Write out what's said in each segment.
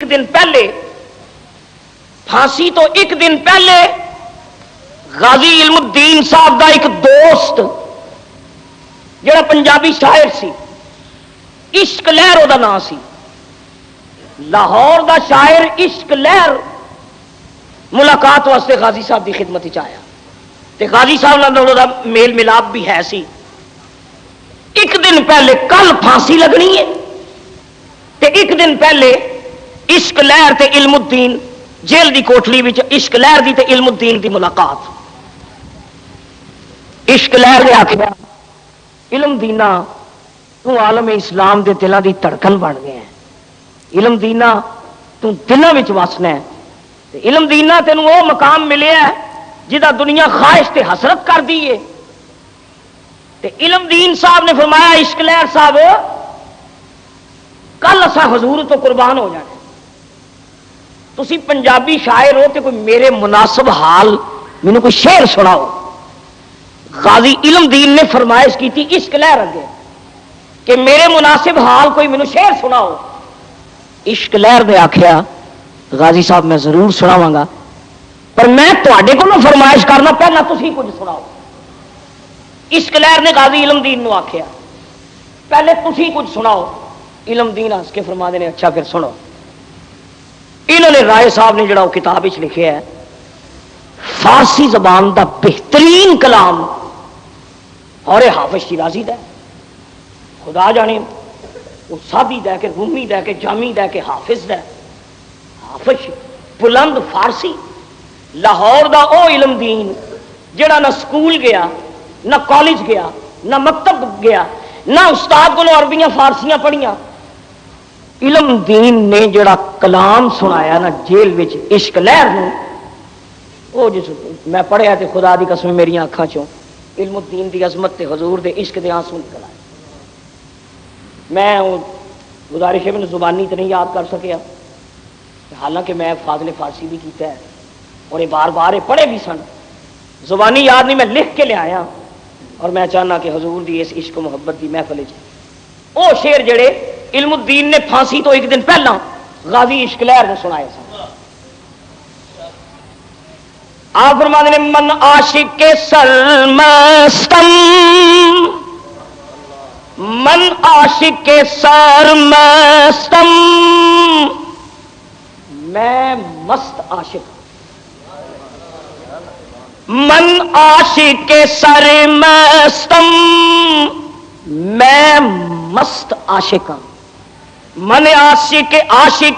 ایک دن پہلے پھانسی تو ایک دن پہلے غازی علم الدین صاحب دا ایک دوست جڑا پنجابی شاعر سی، عشق لہر دا نام سی، لاہور دا شاعر عشق لہر ملاقات واسطے غازی صاحب دی خدمت وچ آیا تے غازی صاحب نال دا میل ملاپ بھی ہے سی۔ ایک دن پہلے کل پھانسی لگنی ہے تے ایک دن پہلے عشق لہر تے علم الدین جیل دی کوٹلی وچ عشق لہر دی تے علم الدین دی ملاقات۔ عشق لہر نے آخیا علم دینا تو عالم اسلام دے دلاں دی دھڑکن بن گیا ہے، علم دینا تو دلاں وچ وسنا ہے تے علم دینا تینوں وہ مقام ملیا ہے جہاں دنیا خواہش تے حسرت کر دی ہے۔ تے علم دین صاحب نے فرمایا عشق لہر صاحب کل اساں حضور تو قربان ہو جانا، تسی پنجابی شاعر ہو تے کوئی میرے مناسب حال مینوں کوئی شعر سناؤ۔ غازی علم دین نے فرمائش کی تھی عشق لہر اگے کہ میرے مناسب حال کوئی مینوں شعر سناؤ۔ عشق لہر نے آخیا غازی صاحب میں ضرور سناواں گا، پر میں تواڈے کولوں فرمائش کرنا پہلا تسی کچھ سناؤ۔ عشق لہر نے غازی علم دین نو آخیا پہلے تسی کچھ سناؤ۔ علم دین ہس کے فرما دے نے اچھا پھر سنو۔ انہوں نے رائے صاحب نے جڑا وہ کتاب وچ لکھیا ہے فارسی زبان دا بہترین کلام اور حافظ شیرازی دا خدا جانے وہ سادی دا کہ رومی دا کہ جامی دا کہ حافظ دا حافظ بلند فارسی لاہور دا او علم دین جڑا نہ سکول گیا نہ کالج گیا نہ مکتب گیا نہ استاد کو عربیاں فارسیاں پڑھیاں، علم دین نے جڑا کلام سنایا نا جیل وچ عشق لہر نو، وہ جس میں پڑھیا تے خدا دی قسم میری اکھاں چوں علم الدین دی عظمت تے حضور دے عشق دے آنسو نکل آئے۔ میں گزارش ہے میں زبانی تے نہیں یاد کر سکیا، حالانکہ میں فاضل فارسی بھی کیتا ہے اور یہ بار بار پڑھے بھی سن، زبانی یاد نہیں، میں لکھ کے لے آیا اور میں چاہنا کہ حضور دی اس عشق و محبت دی محفل او شعر جڑے علم الدین نے پھانسی تو ایک دن پہلا غازی عشق لہر نے سنائے سن۔ آپ فرماتے ہیں من عاشق کے سرمستم، من عاشق کے سرمستم، میں مست عاشق، من عاشق کے سرمستم، میں مست عاشق ہوں، من عاشق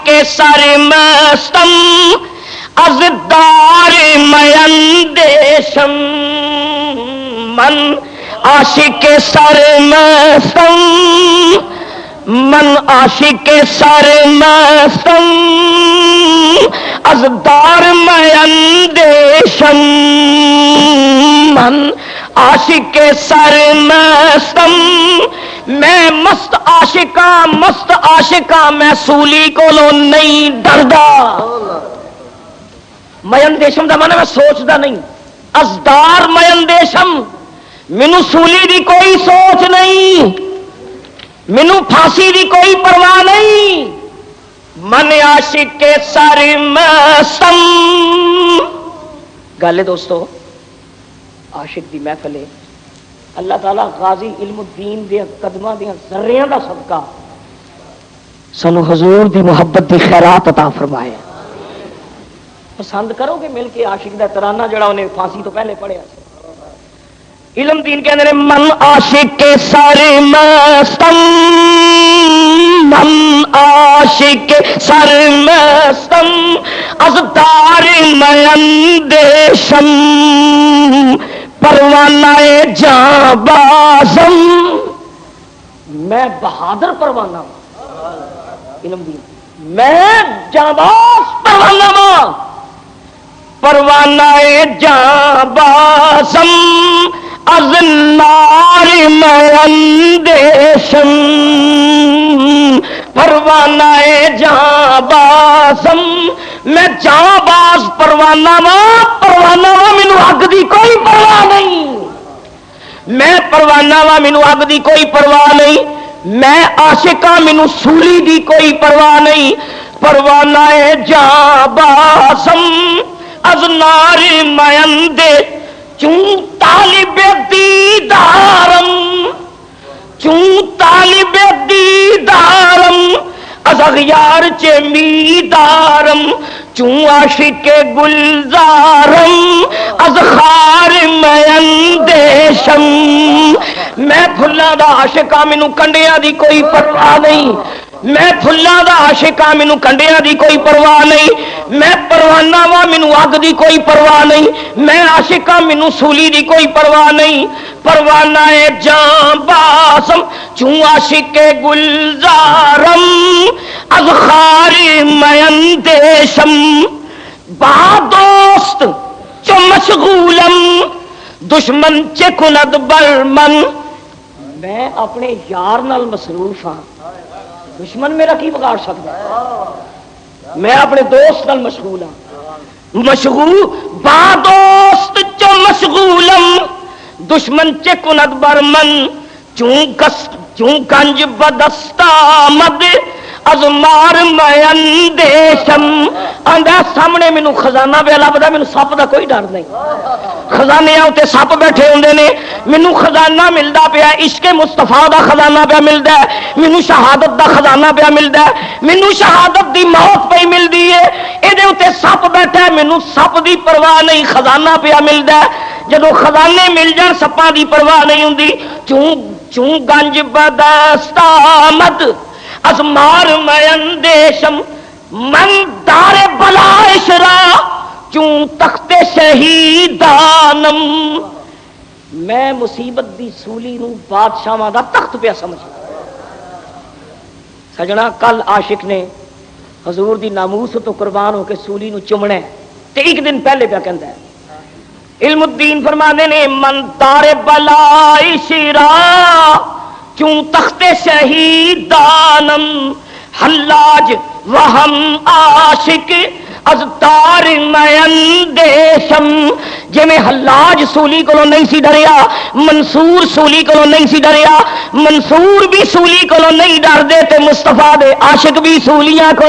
کے سرمستم، از دار میندیشم، من عاشق کے سرمستم، من عاشق کے سرمستم، از دار میندیشم، من عاشق کے سرمستم، میں مست عاشقاں میں سولی کولوں نہیں ڈردا۔ میندیشم دا مانا میں سوچدا نہیں، ازدار میندیشم مینوں سولی دی کوئی سوچ نہیں، مینوں پھانسی دی کوئی پرواہ نہیں، من عاشق کے سرمستم۔ گل ہے دوستو عاشق دی محفل ہے، اللہ تعالیٰ غازی علم الدین دے قدماں دیاں ذریاں دا صدقہ سانو حضور دی محبت دی خیرات عطا فرمائے۔ پسند کرو گے مل کے عاشق دا ترانہ جڑا انہیں پھانسی تو پہلے پڑھیا سی۔ علم دین کہندے نے من عاشق کے سرمستم، من عاشق کے سرمستم، از دار میندیشم، پروانہ جاں بازم، میں بہادر پروانہ ہوں۔ علم دین میں جانباز پروانہ ہوں، پروانہ جاں بازم، از نار میندیشم، پروانہ جاں بازم، میں جاں باز پروانہ وا مینوں اگ دی کوئی پرواہ نہیں، میں پروانہ وا مینوں اگ دی کوئی پرواہ نہیں، میں عاشقاں مینوں سولی دی کوئی پرواہ نہیں، پروانہ جاں بازم از نار میندے چون طالب دیدارم چون طالب دیدارم از اغیار چے میدارم چون عاشق گلزارم از خار میندیشم میں پھلاں دا عاشق ہاں مینوں کنڈیاں دی کوئی پرواہ نہیں میں پھلاں دا عاشق ہاں مینوں کنڈیاں دی کوئی پرواہ نہیں میں پروانہ وا مینوں اگ دی کوئی پرواہ نہیں میں عاشق ہاں مینوں سولی دی کوئی پرواہ نہیں پروانہ جاں بازم چوں عاشق گلزارم از خار میندیشم با دوست چو مشغولم دشمن چے کند برمن میں اپنے یار نال مصروف ہاں دشمن میرا کی بگاڑ سکتا ہے میں اپنے دوست نال مشغول ہاں مشغول با دوست چو مشغولم دشمن چے کند برمن چون گنج بدستامد از مار میندیشم آندا سامنے مینوں خزانہ پہ لبدا مینوں سپ دا کوئی ڈر نہیں خزانے تے سپ بیٹھے ہوندے نے مینوں خزانہ ملدا پیا عشق مصطفیٰ دا خزانہ پیا ملدا ہے مینوں شہادت دا خزانہ پیا ملدا ہے مینوں شہادت دی موت پئی ملدی ہے اے دے اوتے سپ بیٹھا ہے مینوں سپ دی پرواہ نہیں خزانہ پیا ملدا ہے جدوں خزانے مل جان سپاں دی پرواہ نہیں ہوندی چوں گنج بدستامد از مار میندیشم من دار بلا اشرا چوں تخت شہیدانم میں مصیبت دی سولی نو بادشاہاں دا تخت پہ سمجھ سجنا کل عاشق نے حضور دی ناموس تو قربان ہو کے سولی نو چمنا ہے تے ایک دن پہلے پہ کہندا ہے علم الدین فرمانے نے من دار بلا اشرا چوں تخت شہیدانم حلاج وہم عاشق از دار میندیشم جی میں حلاج سولی کو نہیں سی ڈریا منصور سولی کو نہیں سی ڈریا منصور بھی سولی کو نہیں ڈر دے تے مصطفیٰ دے عاشق بھی سولیاں کو